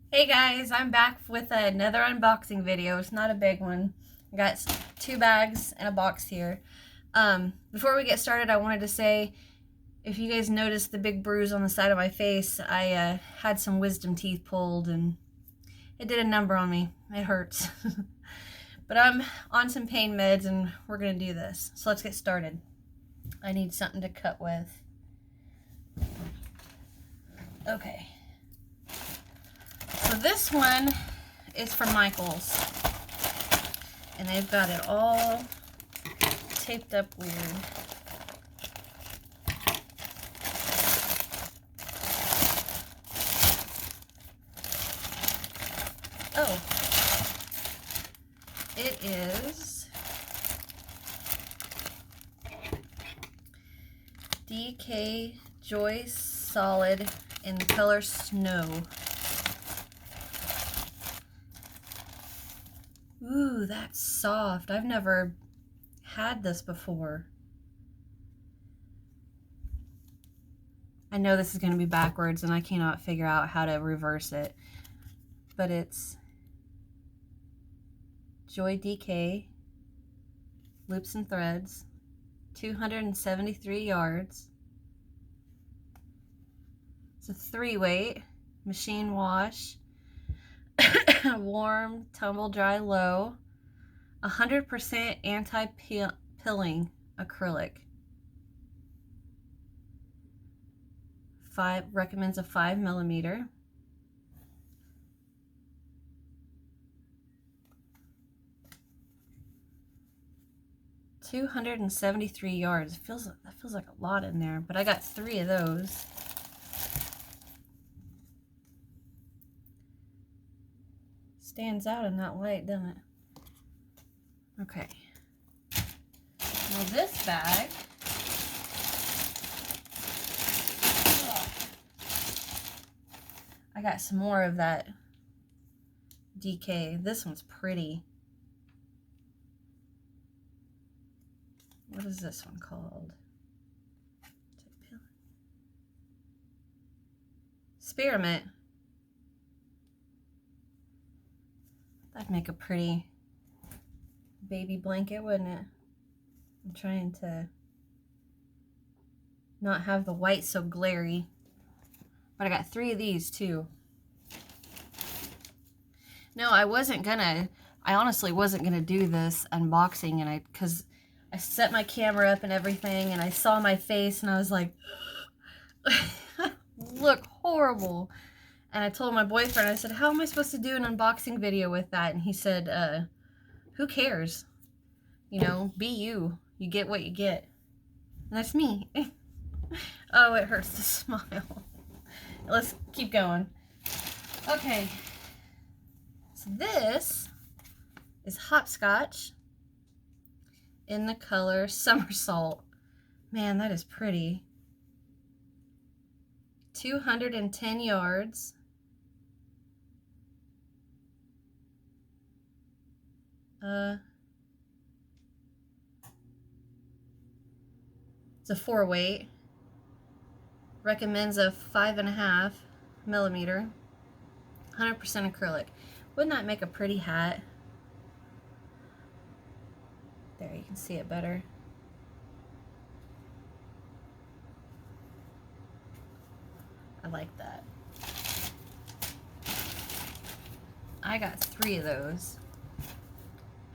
Hey guys, I'm back with another unboxing video. It's not a big one. I got 2 bags and a box here. Before we get started, I wanted to say, if you guys noticed the big bruise on the side of my face, I had some wisdom teeth pulled and it did a number on me. It hurts. But I'm on some pain meds and we're gonna do this. So let's get started. I need something to cut with. Okay. So this one is from Michael's. And they've got it all taped up weird. Oh, it is DK Joy Solid in the color Snow. Ooh, that's soft. I've never had this before. I know this is going to be backwards and I cannot figure out how to reverse it. But it's Joy DK, loops and threads, 273 yards. It's a 3-weight, machine wash, warm, tumble dry, low, 100% anti-pilling acrylic. Recommends a 5mm. $273 yards. That feels like a lot in there, but I got 3 of those. Stands out in that light, doesn't it? Okay. Well, this bag I got some more of that DK. This one's pretty. What is this one called? Spearmint. That'd make a pretty baby blanket, wouldn't it? I'm trying to not have the white so glary. But I got 3 of these too. No, I honestly wasn't gonna do this unboxing, because I set my camera up and everything and I saw my face and I was like, look horrible. And I told my boyfriend, I said, how am I supposed to do an unboxing video with that? And he said, who cares? You know, be you. You get what you get. And that's me. Oh, it hurts to smile. Let's keep going. Okay. So this is hopscotch in the color Somersault. Man, that is pretty. 210 yards. It's a 4-weight. Recommends a 5.5mm. 100% acrylic. Wouldn't that make a pretty hat? There, you can see it better. I like that. I got 3 of those.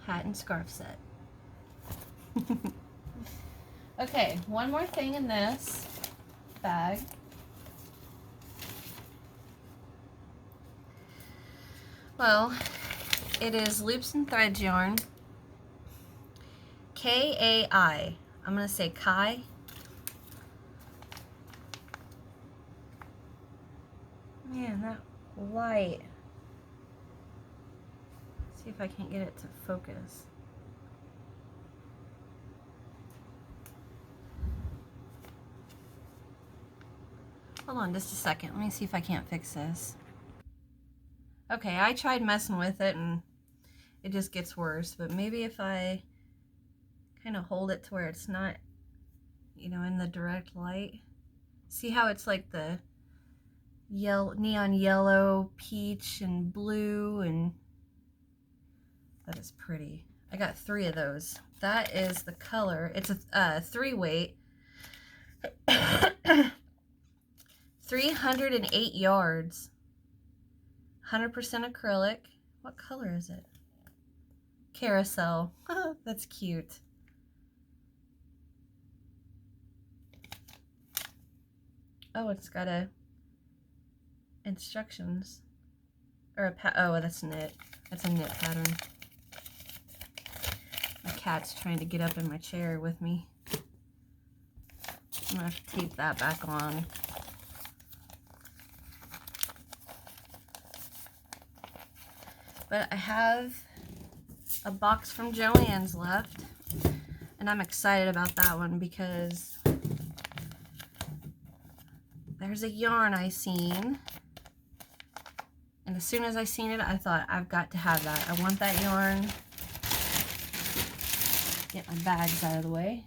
Hat and scarf set. Okay, one more thing in this bag. Well, it is loops and threads yarn. Kai. I'm going to say Kai. Man, that light. Let's see if I can't get it to focus. Hold on just a second. Let me see if I can't fix this. Okay, I tried messing with it and it just gets worse, but maybe if I kind of hold it to where it's not, you know, in the direct light. See how it's like neon yellow, peach, and blue, and that is pretty. I got 3 of those. That is the color. It's a 3 weight. 308 yards. 100% acrylic. What color is it? Carousel. That's cute. Oh, it's got a instructions. Or a oh, that's knit. That's a knit pattern. My cat's trying to get up in my chair with me. I'm gonna have to tape that back on. But I have a box from Joanns left, and I'm excited about that one because there's a yarn I seen, and as soon as I seen it, I thought, I've got to have that. I want that yarn. Get my bags out of the way.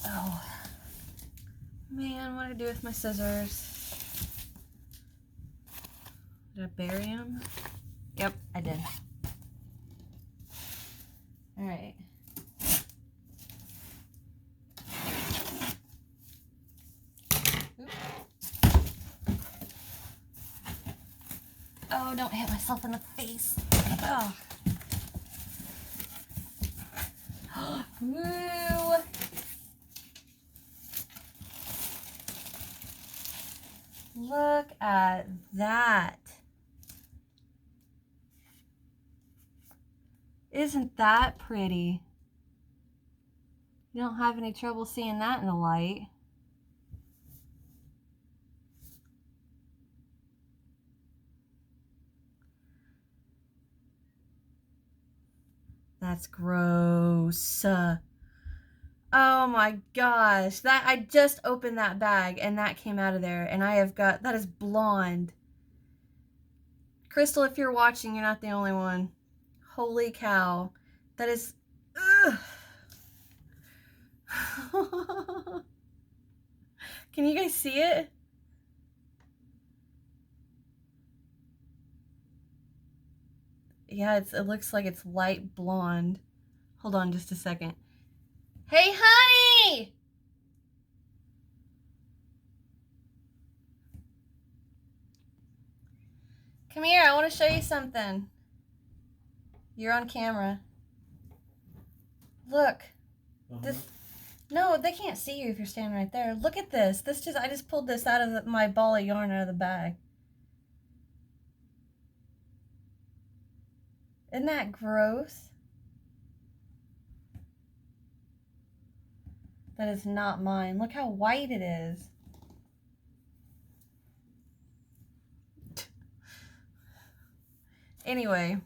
Oh, man, what did I do with my scissors? Did I bury them? Yep, I did. All right. Oh, don't hit myself in the face. Oh. Woo! Look at that. Isn't that pretty? You don't have any trouble seeing that in the light. That's gross. Oh my gosh. That I just opened that bag and that came out of there, and I have got, that is blonde. Crystal, if you're watching, you're not the only one. Holy cow. That is, ugh. Can you guys see it? Yeah, it looks like it's light blonde. Hold on just a second. Hey, honey! Come here, I want to show you something. You're on camera. Look. This. No, they can't see you if you're standing right there. Look at this. I just pulled this out of my ball of yarn out of the bag. Isn't that gross? That is not mine. Look how white it is. Anyway,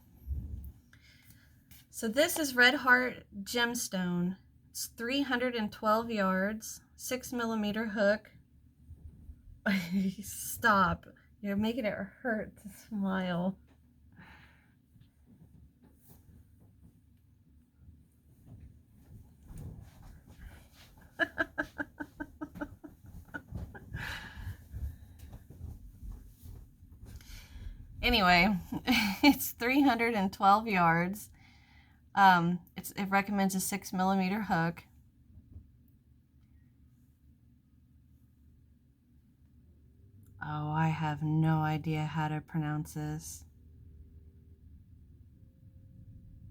so this is Red Heart Gemstone. It's 312 yards, 6mm hook. Stop. You're making it hurt to smile. Anyway, it's 312 yards. It recommends a 6mm hook. Oh, I have no idea how to pronounce this.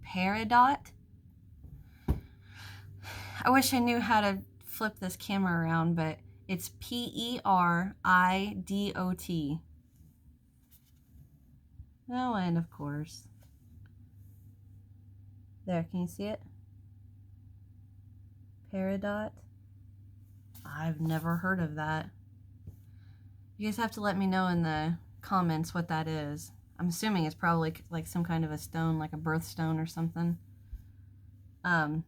Peridot? I wish I knew how to flip this camera around, but it's Peridot. Oh, and of course. There, can you see it? Peridot. I've never heard of that. You guys have to let me know in the comments what that is. I'm assuming it's probably like some kind of a stone, like a birthstone or something. Did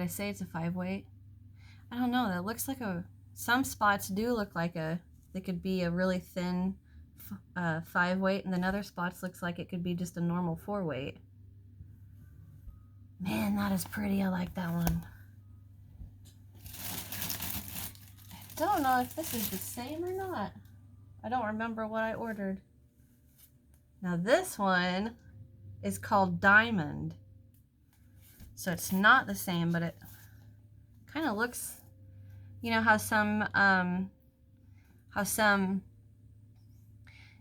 I say it's a 5-weight? I don't know. That looks like a... Some spots do look like they could be a really thin 5-weight, and then other spots looks like it could be just a normal 4-weight. Man, that is pretty. I like that one. don't know if this is the same or not. I don't remember what I ordered. Now this one is called Diamond. So it's not the same, but it kind of looks, you know how some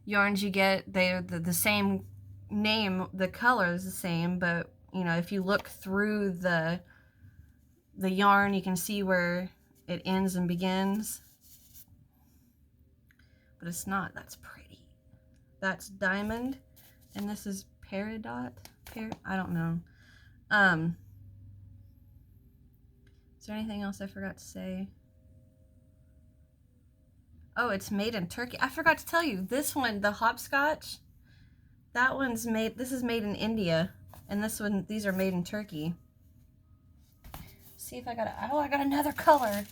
yarns you get, they're the same name, the color is the same, but you know, if you look through the yarn, you can see where it ends and begins. But it's not. That's pretty. That's Diamond, and this is Peridot. I don't know. Is there anything else I forgot to say? Oh, it's made in Turkey. I forgot to tell you, this one, the hopscotch, that one's made, this is made in India, and this one, these are made in Turkey. See if I got I got another color.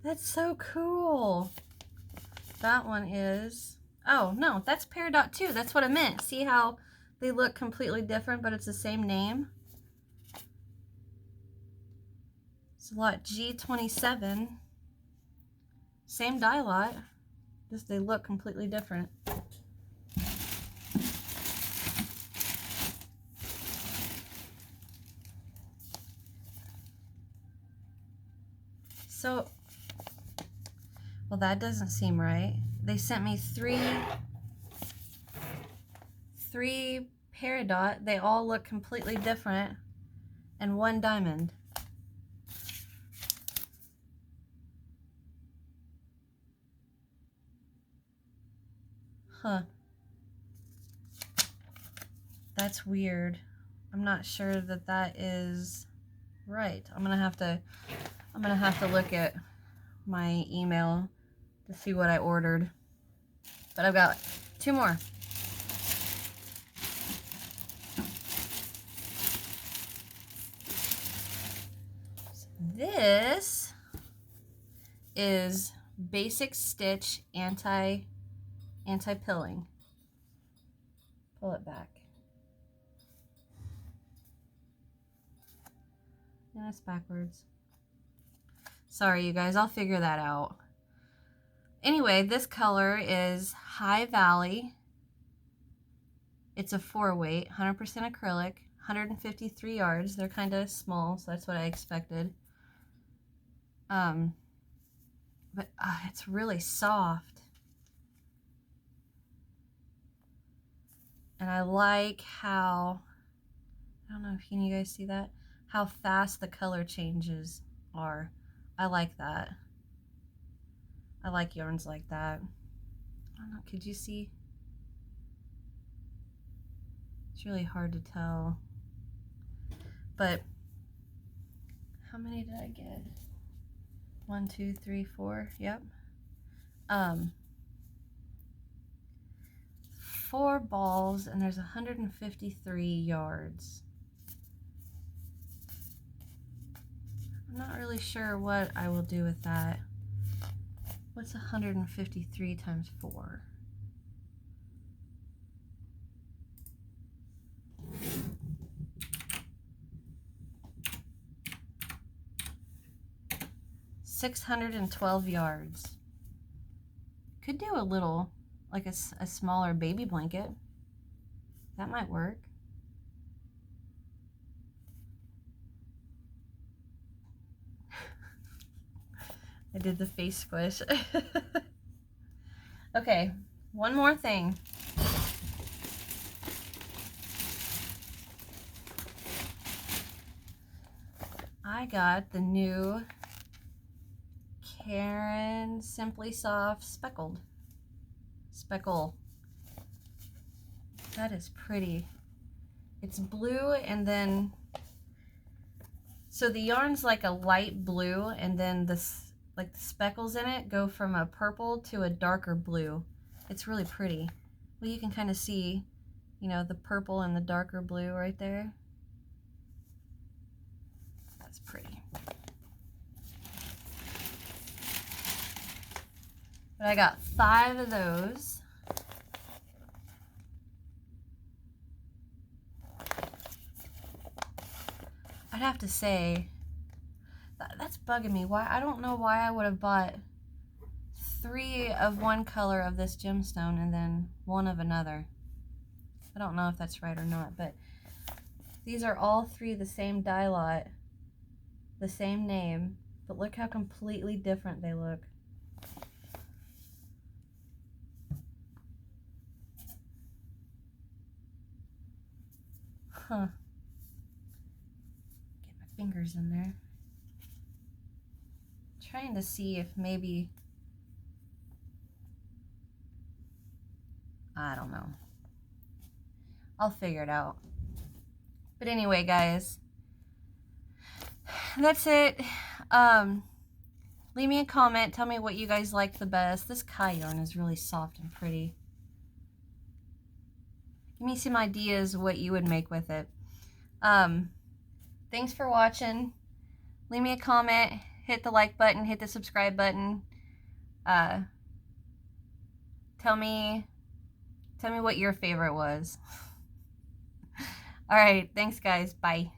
That's so cool. That one is, oh no, that's Peridot too. That's what I meant. See how they look completely different, but it's the same name? It's lot G27. Same dye lot, just they look completely different. So, well, that doesn't seem right. They sent me three Peridot. They all look completely different, and one Diamond. Huh. That's weird. I'm not sure that that is right. I'm gonna have to look at my email to see what I ordered. But I've got two more. This is Basic Stitch anti-pilling. Pull it back. Yeah, it's backwards. Sorry, you guys, I'll figure that out. Anyway, this color is High Valley. It's a 4-weight, 100% acrylic, 153 yards. They're kind of small, so that's what I expected. But it's really soft. And I like how, I don't know if you guys see that, how fast the color changes are. I like that. I like yarns like that. I don't know, could you see? It's really hard to tell. But how many did I get? 1, 2, 3, 4. Yep. 4 balls, and there's 153 yards. I'm not really sure what I will do with that. What's 153 times 4? $612 yards. Could do a little, like a smaller baby blanket. That might work. I did the face squish. Okay, one more thing. I got the new Karen Simply Soft Speckle. That is pretty. It's blue, and then, so the yarn's like a light blue, and then this, like the speckles in it go from a purple to a darker blue. It's really pretty. Well, you can kind of see, you know, the purple and the darker blue right there. That's pretty. But I got 5 of those. I'd have to say, that's bugging me. Why? I don't know why I would have bought 3 of one color of this gemstone and then 1 of another. I don't know if that's right or not, but these are all 3 the same dye lot, the same name, but look how completely different they look. Huh. Get my fingers in there. Trying to see if maybe, I don't know. I'll figure it out. But anyway, guys, that's it. Leave me a comment. Tell me what you guys like the best. This Kai yarn is really soft and pretty. Give me some ideas what you would make with it. Thanks for watching. Leave me a comment. Hit the like button. Hit the subscribe button. Tell me what your favorite was. All right. Thanks, guys. Bye.